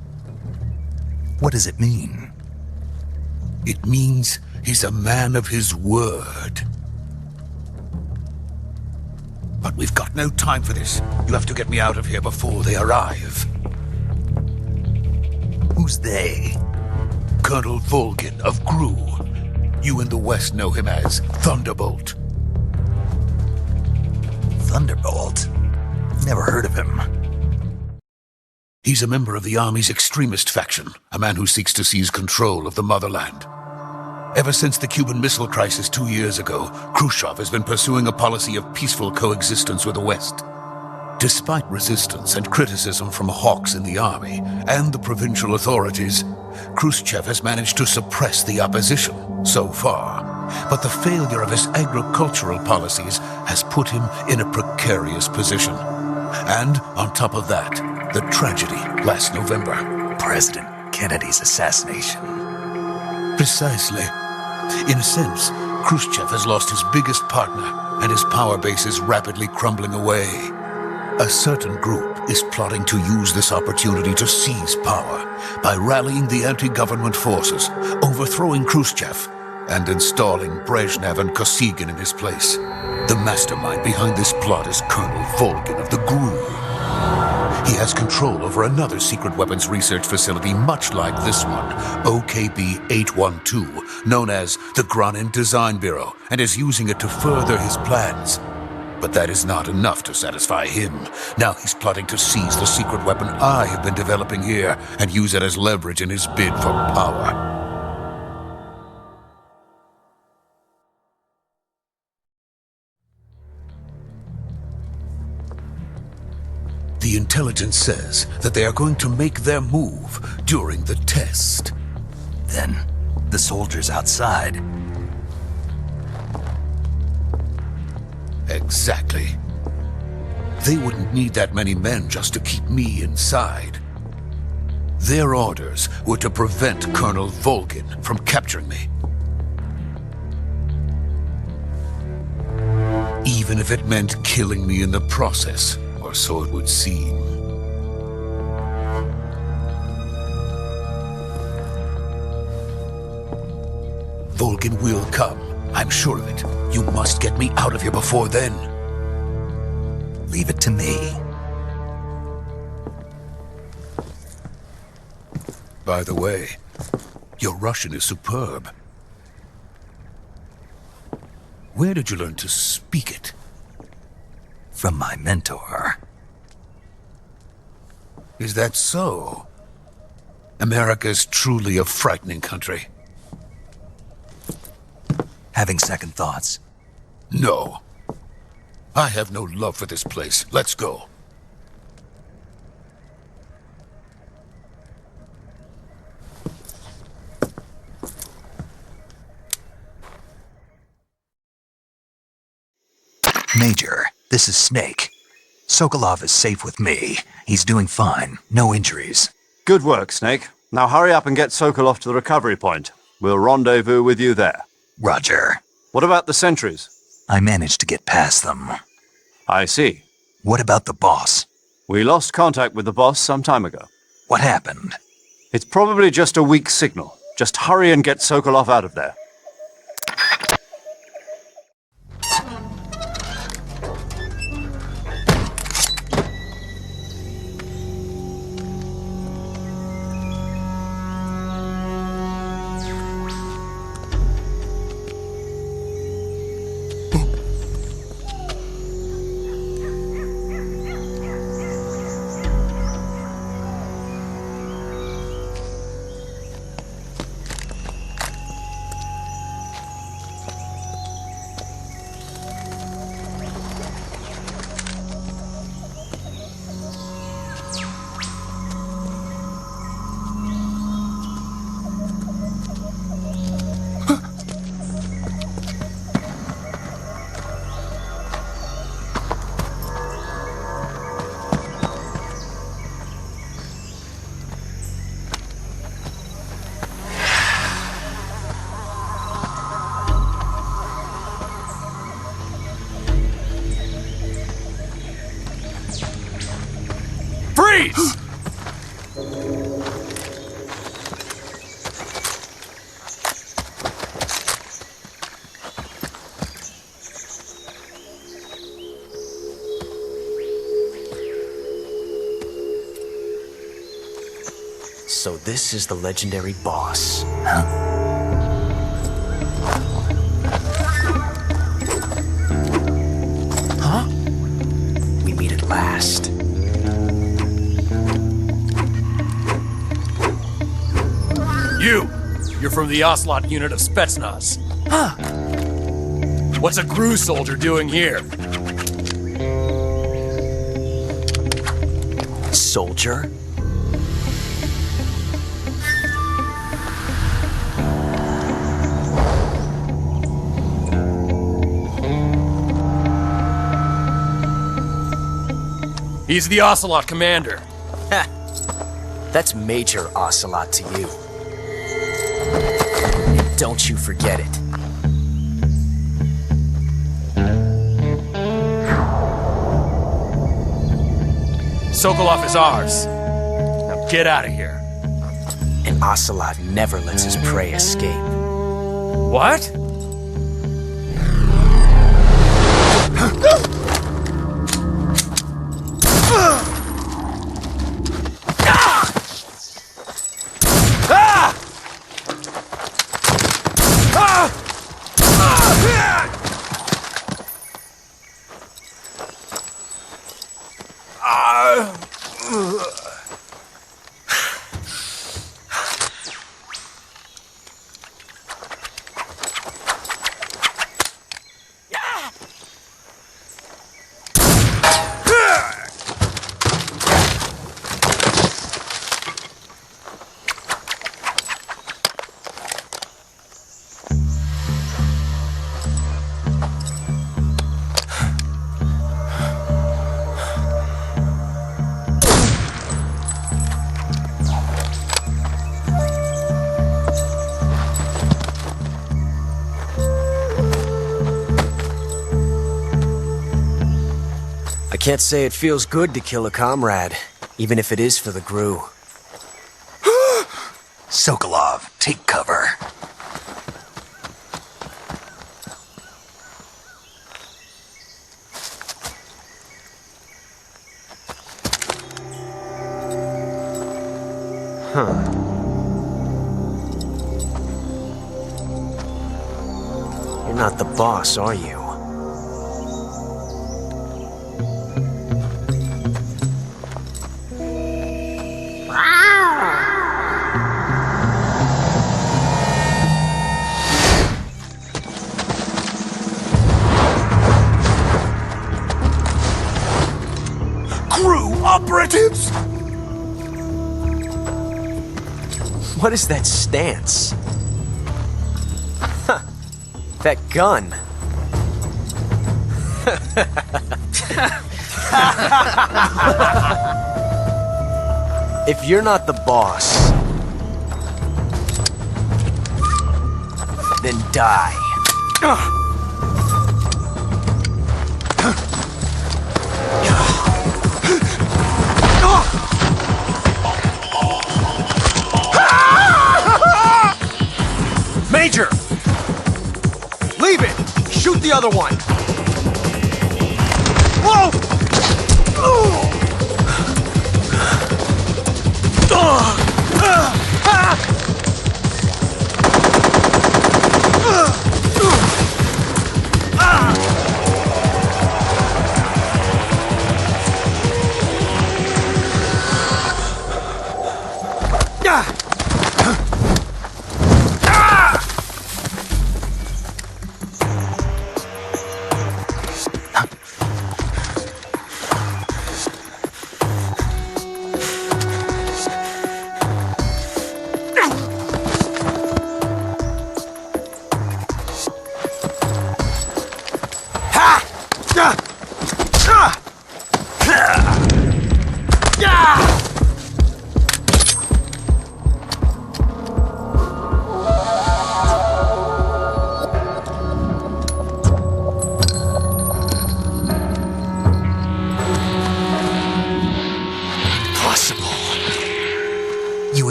What does it mean? It means he's a man of his word. But we've got no time for this. You have to get me out of here before they arrive. Who's they? Colonel Volgin of GRU. You in the West know him as Thunderbolt. Thunderbolt? Never heard of him. He's a member of the Army's extremist faction, a man who seeks to seize control of the motherland. Ever since the Cuban Missile Crisis 2 years ago, Khrushchev has been pursuing a policy of peaceful coexistence with the West. Despite resistance and criticism from hawks in the army and the provincial authorities, Khrushchev has managed to suppress the opposition so far. But the failure of his agricultural policies has put him in a precarious position. And on top of that, the tragedy last November. President Kennedy's assassination. Precisely. In a sense, Khrushchev has lost his biggest partner, and his power base is rapidly crumbling away. A certain group is plotting to use this opportunity to seize power by rallying the anti-government forces, overthrowing Khrushchev, and installing Brezhnev and Kosygin in his place. The mastermind behind this plot is Colonel Volgin of the GRU. He has control over another secret weapons research facility much like this one, OKB-812, known as the Granin Design Bureau, and is using it to further his plans. But that is not enough to satisfy him. Now he's plotting to seize the secret weapon I have been developing here and use it as leverage in his bid for power. The intelligence says that they are going to make their move during the test. Then, the soldiers outside. Exactly. They wouldn't need that many men just to keep me inside. Their orders were to prevent Colonel Volgin from capturing me. Even if it meant killing me in the process. Or so it would seem. Volgin will come. I'm sure of it. You must get me out of here before then. Leave it to me. By the way, your Russian is superb. Where did you learn to speak it? From my mentor. Is that so? America is truly a frightening country. Having second thoughts? No. I have no love for this place. Let's go. Major, this is Snake. Sokolov is safe with me. He's doing fine. No injuries. Good work, Snake. Now hurry up and get Sokolov to the recovery point. We'll rendezvous with you there. Roger. What about the sentries? I managed to get past them. I see. What about the boss? We lost contact with the boss some time ago. What happened? It's probably just a weak signal. Just hurry and get Sokolov out of there. Freeze! So this is the legendary boss. Huh? We meet at last. You're from the Ocelot unit of Spetsnaz. Huh. What's a GRU soldier doing here? Soldier? He's the Ocelot commander. Ha! That's Major Ocelot to you. Don't you forget it. Sokolov is ours. Now get out of here. And Ocelot never lets his prey escape. What? I can't say it feels good to kill a comrade, even if it is for the GRU. Sokolov, take cover. You're not the boss, are you? GRU operatives! What is that stance? Huh. That gun. If you're not the boss, then die. Major! Leave it! Shoot the other one! Whoa!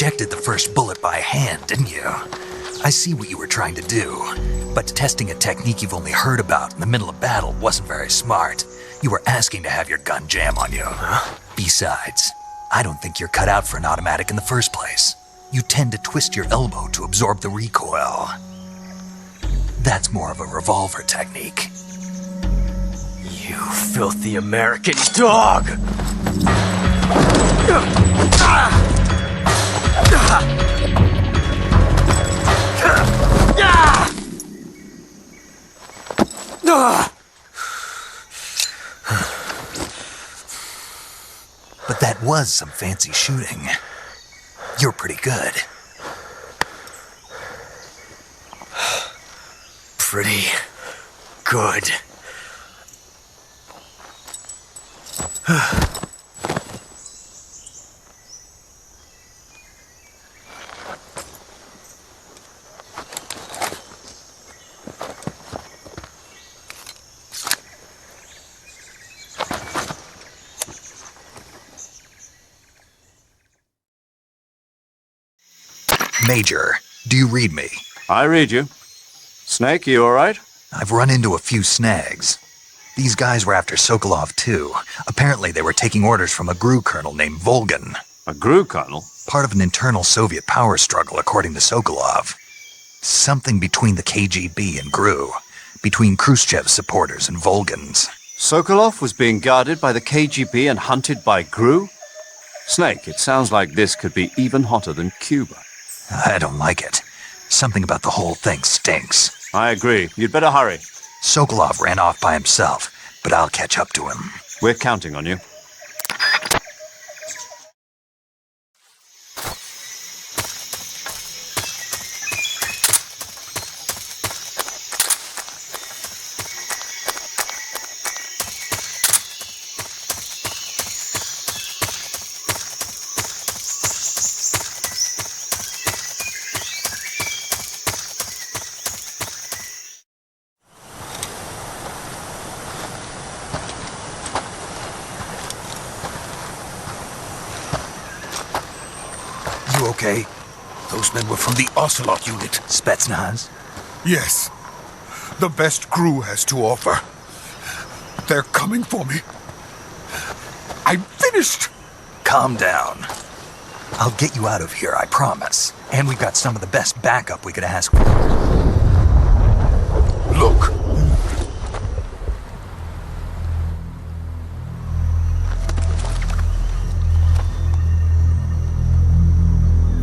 ejected the first bullet by hand, didn't you? I see what you were trying to do, but testing a technique you've only heard about in the middle of battle wasn't very smart. You were asking to have your gun jam on you. Huh? Besides, I don't think you're cut out for an automatic in the first place. You tend to twist your elbow to absorb the recoil. That's more of a revolver technique. You filthy American dog! But that was some fancy shooting. You're pretty good. Pretty good. Major, do you read me? I read you. Snake, you all right? I've run into a few snags. These guys were after Sokolov too. Apparently they were taking orders from a GRU colonel named Volgan. A GRU colonel? Part of an internal Soviet power struggle, according to Sokolov. Something between the KGB and GRU. Between Khrushchev's supporters and Volgan's. Sokolov was being guarded by the KGB and hunted by GRU? Snake, it sounds like this could be even hotter than Cuba. I don't like it. Something about the whole thing stinks. I agree. You'd better hurry. Sokolov ran off by himself, but I'll catch up to him. We're counting on you. You okay? Those men were from the Ocelot unit. Spetsnaz? Yes. The best GRU has to offer. They're coming for me. I'm finished! Calm down. I'll get you out of here, I promise. And we've got some of the best backup we could ask for. Look.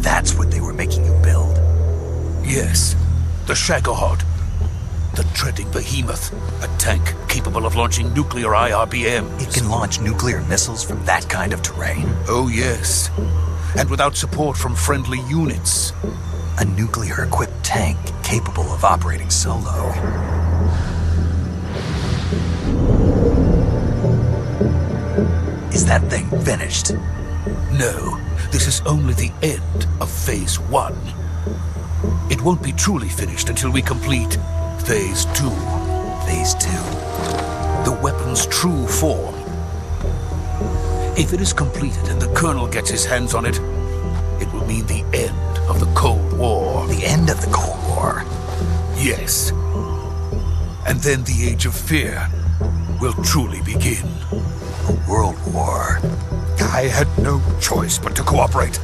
That's what they were making you build? Yes. The Shagohod. The treading behemoth. A tank capable of launching nuclear IRBMs. It can launch nuclear missiles from that kind of terrain? Oh, yes. And without support from friendly units. A nuclear-equipped tank capable of operating solo. Is that thing finished? No, this is only the end of Phase 1. It won't be truly finished until we complete Phase 2. Phase 2? The weapon's true form. If it is completed and the Colonel gets his hands on it, it will mean the end of the Cold War. The end of the Cold War? Yes. And then the Age of Fear will truly begin. A world war? I had no choice but to cooperate.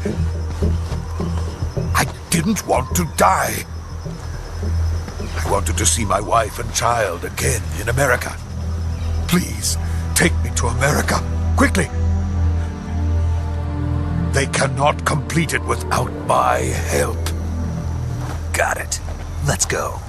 I didn't want to die. I wanted to see my wife and child again in America. Please, take me to America, quickly. They cannot complete it without my help. Got it. Let's go.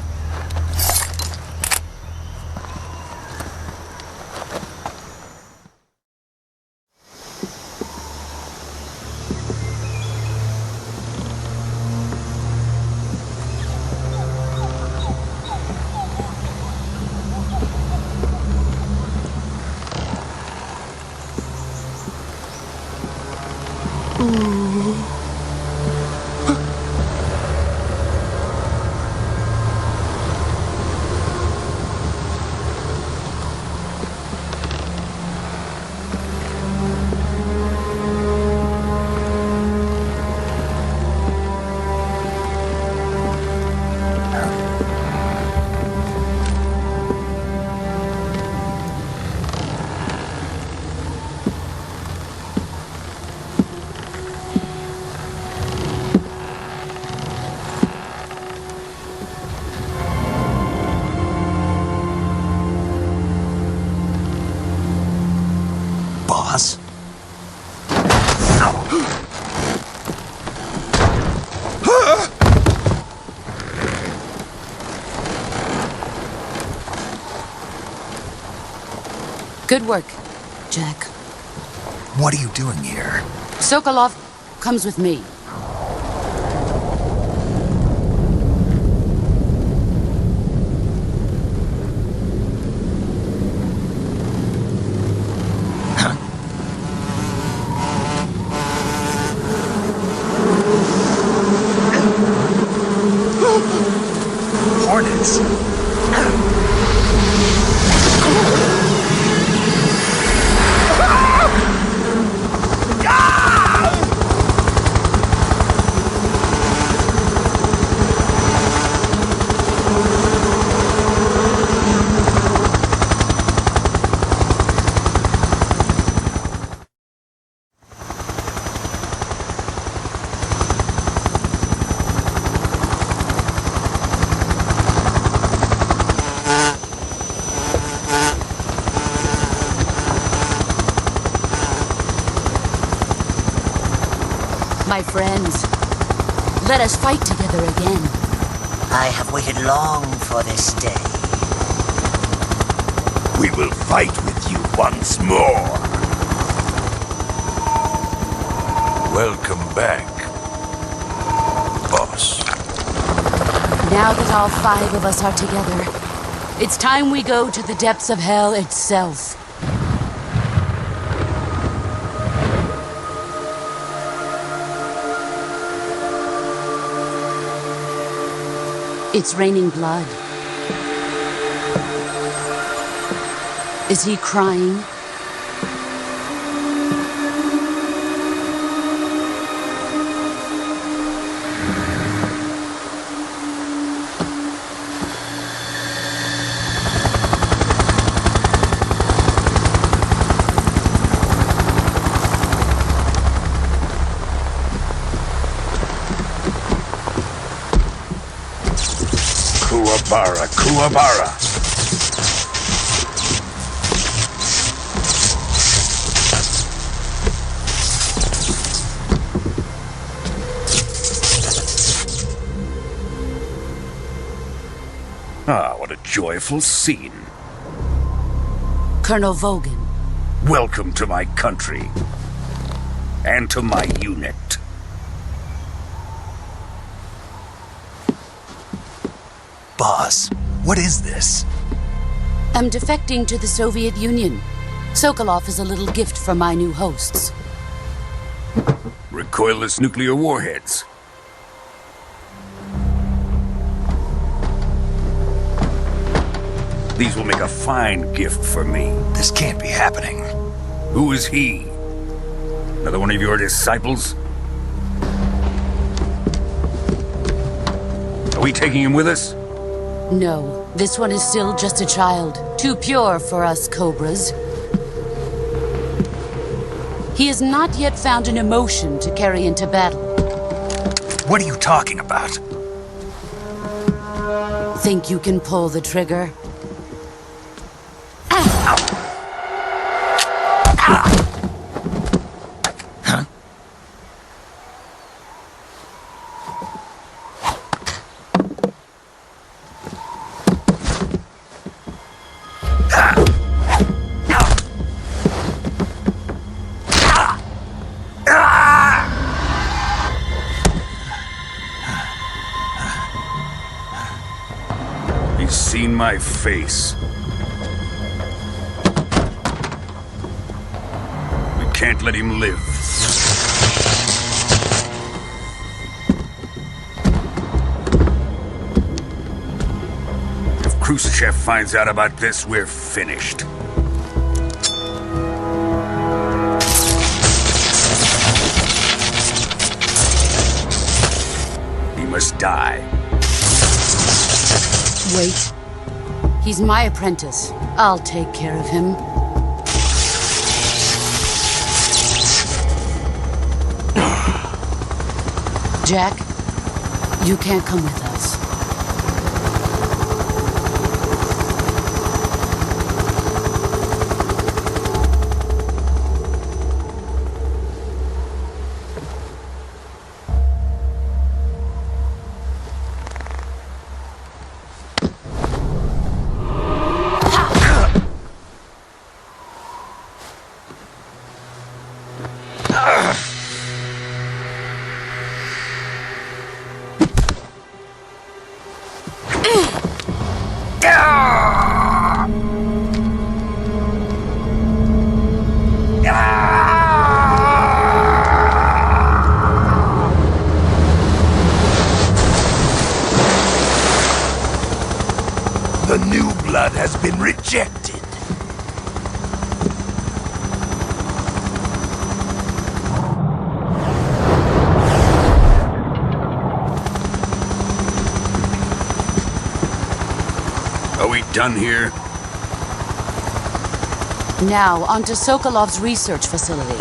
Good work, Jack. What are you doing here? Sokolov comes with me. Hornets. My friends, let us fight together again. I have waited long for this day. We will fight with you once more. Welcome back, boss. Now that all 5 of us are together, it's time we go to the depths of hell itself. It's raining blood. Is he crying? Kuwabara, Kuwabara. Ah, what a joyful scene. Colonel Vogan. Welcome to my country. And to my unit. Boss, what is this? I'm defecting to the Soviet Union. Sokolov is a little gift for my new hosts. Recoilless nuclear warheads. These will make a fine gift for me. This can't be happening. Who is he? Another one of your disciples? Are we taking him with us? No, this one is still just a child. Too pure for us Cobras. He has not yet found an emotion to carry into battle. What are you talking about? Think you can pull the trigger? He's seen my face. We can't let him live. If Khrushchev finds out about this, we're finished. He must die. Wait. He's my apprentice. I'll take care of him. Jack, you can't come with us. rejected. Are we done here? Now, on to Sokolov's research facility.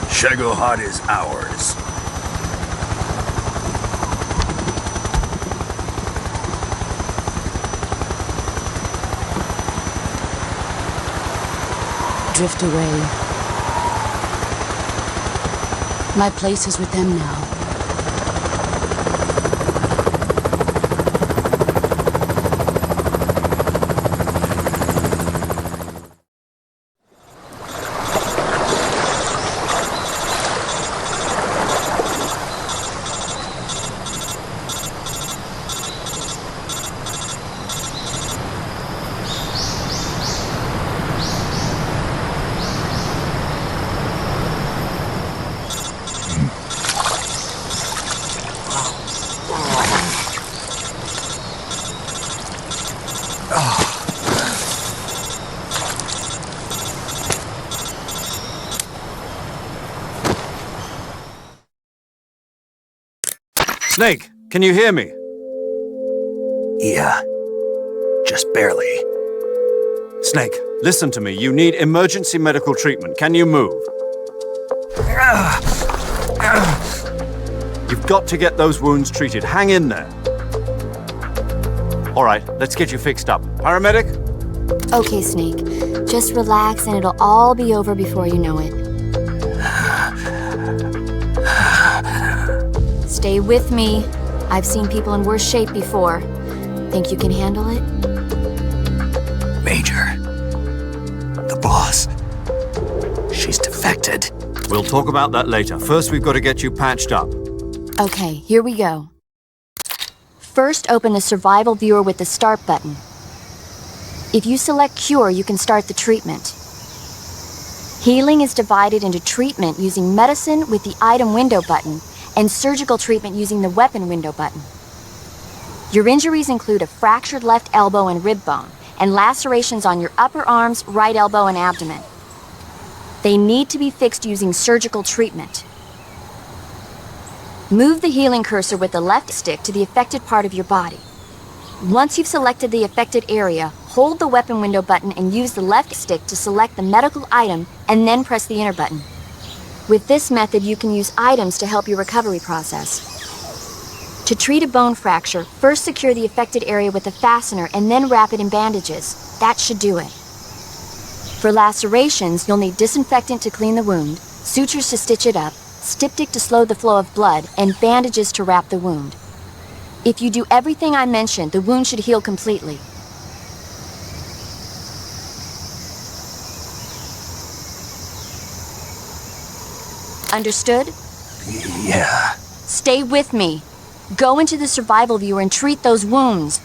Shagohod is ours. Drift away. My place is with them now. Snake, can you hear me? Yeah. Just barely. Snake, listen to me. You need emergency medical treatment. Can you move? You've got to get those wounds treated. Hang in there. All right, let's get you fixed up. Paramedic? Okay, Snake. Just relax and it'll all be over before you know it. Stay with me. I've seen people in worse shape before. Think you can handle it? Major. The boss. She's defected. We'll talk about that later. First, we've got to get you patched up. Okay, here we go. First, open the survival viewer with the start button. If you select cure, you can start the treatment. Healing is divided into treatment using medicine with the item window button and surgical treatment using the weapon window button. Your injuries include a fractured left elbow and rib bone, and lacerations on your upper arms, right elbow, and abdomen. They need to be fixed using surgical treatment. Move the healing cursor with the left stick to the affected part of your body. Once you've selected the affected area, hold the weapon window button and use the left stick to select the medical item and then press the enter button. With this method, you can use items to help your recovery process. To treat a bone fracture, first secure the affected area with a fastener and then wrap it in bandages. That should do it. For lacerations, you'll need disinfectant to clean the wound, sutures to stitch it up, styptic to slow the flow of blood, and bandages to wrap the wound. If you do everything I mentioned, the wound should heal completely. Understood? Yeah. Stay with me. Go into the survival viewer and treat those wounds.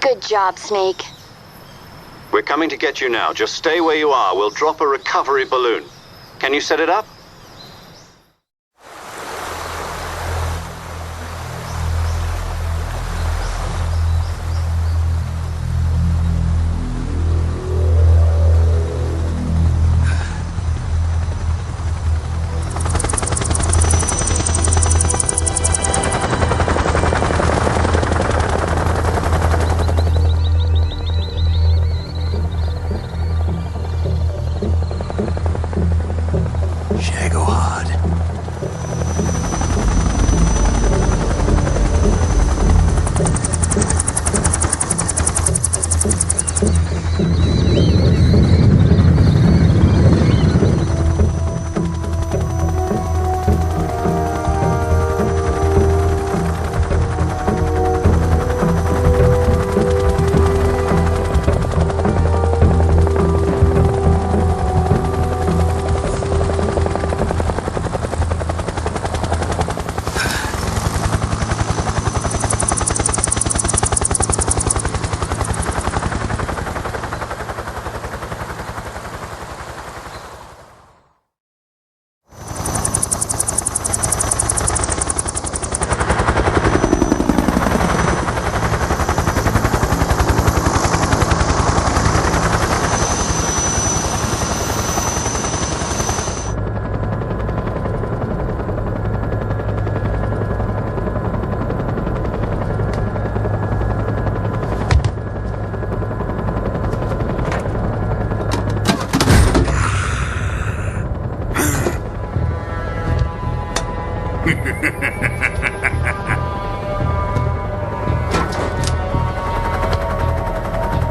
Good job, Snake. We're coming to get you now. Just stay where you are. We'll drop a recovery balloon. Can you set it up?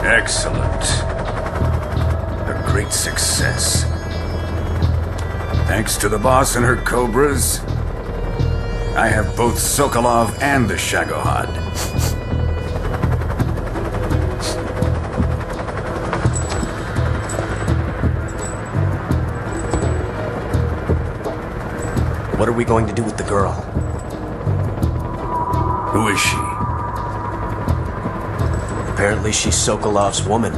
Excellent. A great success. Thanks to the boss and her cobras, I have both Sokolov and the Shagohod. What are we going to do with the girl? Who is she? Apparently she's Sokolov's woman.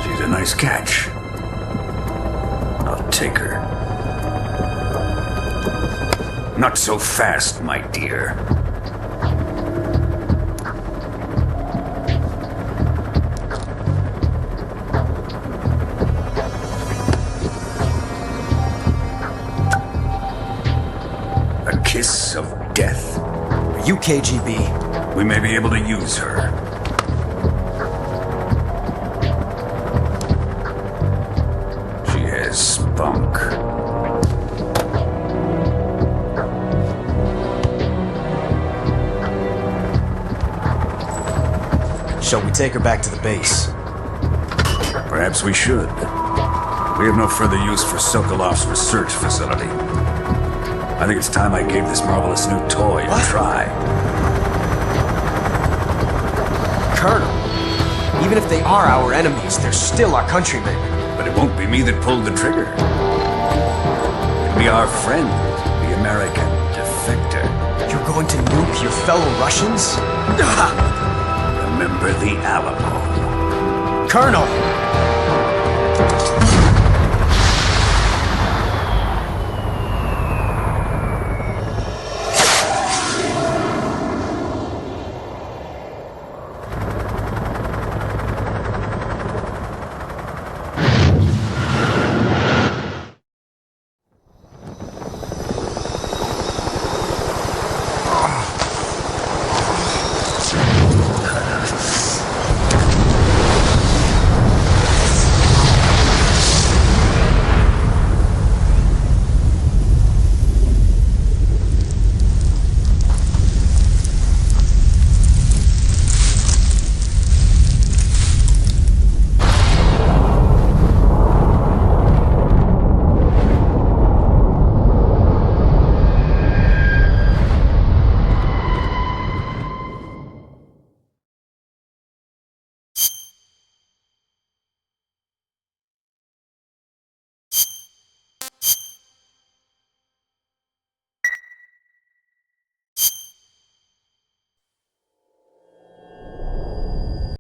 She's a nice catch. I'll take her. Not so fast, my dear. A kiss of death. Are you KGB? We may be able to use her. She has spunk. Shall we take her back to the base? Perhaps we should. We have no further use for Sokolov's research facility. I think it's time I gave this marvelous new toy a try. Colonel, even if they are our enemies, they're still our countrymen. But it won't be me that pulled the trigger. It'll be our friend, the American defector. You're going to nuke your fellow Russians? Remember the Alamo. Colonel!